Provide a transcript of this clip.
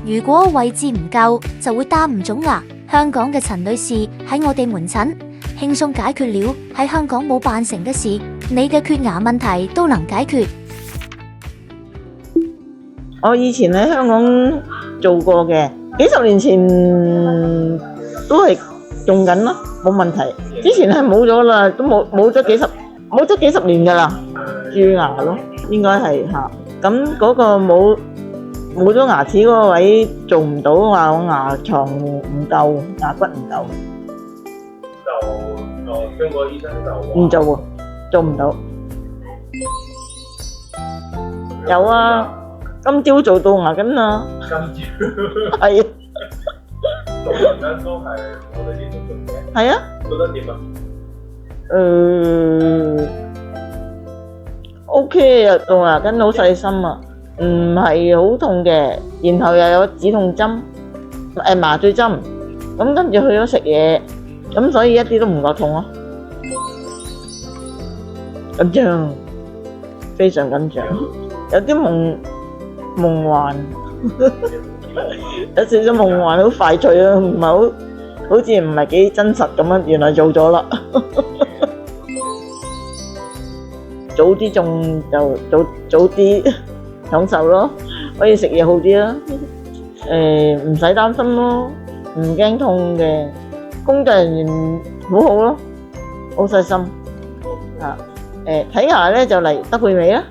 如果位置唔夠，就會擔唔腫牙。香港嘅陳女士喺我哋門診，輕鬆解決了喺香港冇辦成嘅事，你嘅缺牙問題都能解決。我以前喺香港做過嘅，幾十年前都係用緊咯，冇問題。之前係冇咗啦，都冇咗幾十年㗎啦，蛀牙咯，應該係嚇。咁嗰個冇咗牙齒嗰個位做唔到，話我牙床唔夠，牙骨唔夠。經過醫生就唔做喎，做唔到。有啊，今朝做到牙根啊。今朝係啊。做牙根都係我哋呢度做嘅。係啊。做得點啊？OK 啊，做牙根好細心啊，唔係好痛嘅，然後又有止痛針，麻醉針，咁跟住去咗食嘢，咁所以一啲都唔覺痛咯。緊張，非常緊張，有啲夢幻，有少少夢幻，好快脆啊，唔係好似唔係幾真實咁樣，原來做咗啦。早啲種就早啲享受咯，可以食嘢好啲啦。唔使擔心咯，唔驚痛嘅，工作人員好好咯，好細心。睇牙咧就嚟德貝美啦。